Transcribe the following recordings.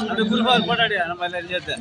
அப்படி குருபால் போட்டாடியா நம்ம எல்லாரும் சேர்த்து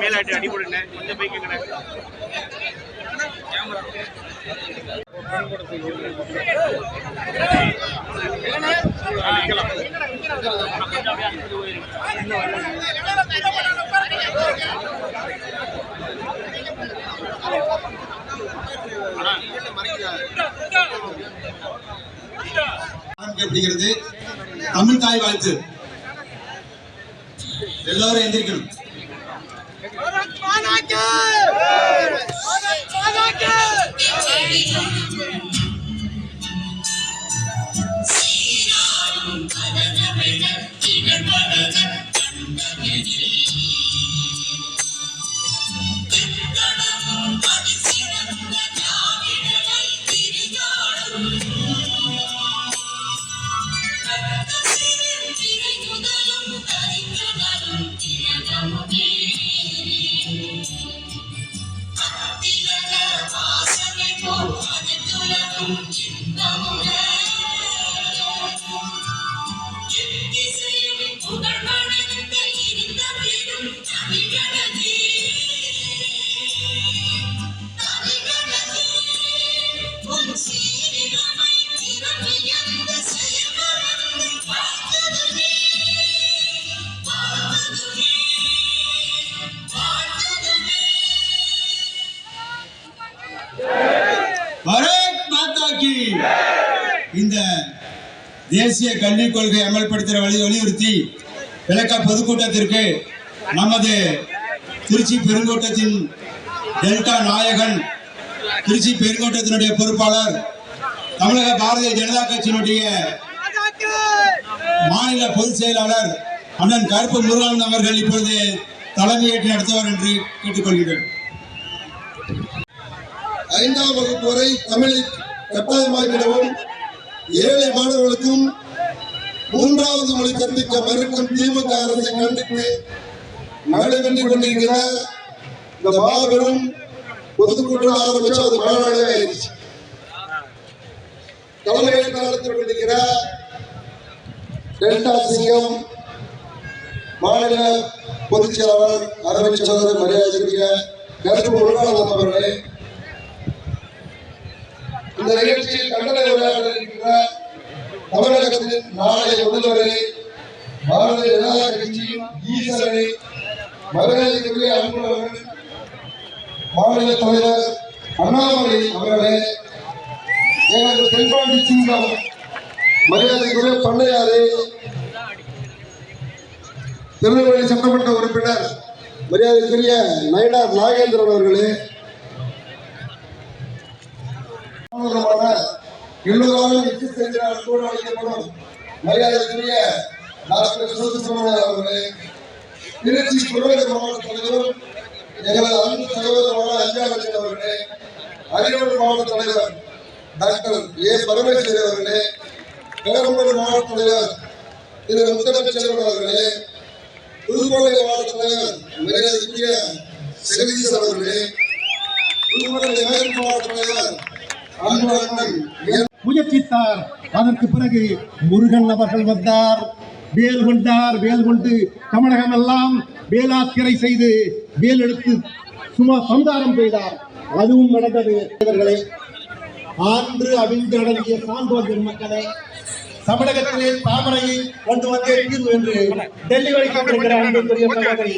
மேலாட்டி அடி போடுங்க கொஞ்சம் போய்க்குங்க அப்படிங்கிறது தமிழ் தாய் வாழ்த்து. எல்லாரும் எந்திரிக்கணும். இந்த தேசிய கல்விக் கொள்கை அமல்படுத்துகிற வலியுறுத்தி விளக்க பொதுக்கூட்டத்திற்கு நமது திருச்சி பெருங்கோட்டத்தின் டெல்டா நாயகன், திருச்சி பெருங்கோட்டத்தினுடைய பொறுப்பாளர், தமிழக பாரதிய ஜனதா கட்சியினுடைய மாநில பொதுச் செயலாளர் அண்ணன் கருப்பு முருகன் அவர்கள் இப்பொழுது தலைமையேற்று நடத்துவார் என்று கேட்டுக்கொள்கிறேன். 5ஆம் வகுப்பு வரை தமிழை கட்டாயமாக்கிடவும், ஏழை மாணவர்களுக்கும் 3வது மொழி கற்பிக்க மறுக்கும் திமுக அரசை கண்டித்து நடைபெற்றுக் கொண்டிருக்கிற இந்த மாபெரும் பொதுக்கூட்டம் ஆரம்பிச்சு அது மாநாடே ஆயிடுச்சு. தலைமையேற்று நடத்திக் கொண்டிருக்கிற டெல்டா சிங்கம் மாநில பொதுச் செயலாளர் அருமை சகோதரர் மரியாதைக்குரிய கருப்பு முருகானந்தம் அவர்களே, இந்த நிகழ்ச்சியில் கண்டன உரையாட இருக்கின்ற தமிழகத்தின் நாளைய முதல்வரே, பாரதிய ஜனதா கட்சியின் ஈசனே, மரியாதைக்குரிய அன்புள்ளவர்கள் மாநில தலைவர் அண்ணாமலை அவர்களே, எங்களது தென்பாண்டி சிங்கம் மரியாதைக்குரிய பண்ணையாரே, திருநெல்வேலி சட்டமன்ற உறுப்பினர் மரியாதைக்குரிய நயினார் நாகேந்திரன் அவர்களே, எல்லோராலும் வெற்றி செய்கிறார் அன்போடு அழைக்கப்படும் மரியாதைக்குரிய டாக்டர் சிவசுப்ரமணியன் அவர்களே, திருச்சி புறநகர் மாவட்ட தலைவர் எங்களது அன்பு சகோதரமான அஞ்சாலட்சன் அவர்களே, அரியலூர் மாவட்ட தலைவர் டாக்டர் ஏ பரமேஸ்வரி அவர்களே, பெரம்பலூர் மாவட்ட தலைவர் திரு முத்தமிழ்ச்செல்வன் அவர்களே, புதுக்கோட்டை மாவட்ட தலைவர் மரியாதைக்குரிய ஜெகதீஷ் அவர்களே, புதுக்கோட்டை மேற்கு மாவட்ட தலைவர் முயற்சித்தார். அதற்கு பிறகு முருகன் அவர்கள் வந்தார், வேல் கொண்டார். வேல் கொண்டு தமிழகம் எல்லாம் வேலாத்திரை செய்து வேல் எடுத்து சும்மா சந்தாரம் செய்தார். அதுவும் நடந்தது. இவர்களே, ஆன்று அவிழ்ந்து அடங்கிய சான்றோர் பெருமக்களே, தமிழகத்திலே தாமரையை கொண்டு வந்தே தீர்வு என்று டெல்லி வரைக்கும் இருக்கிற அன்புக்குரிய சகோதரி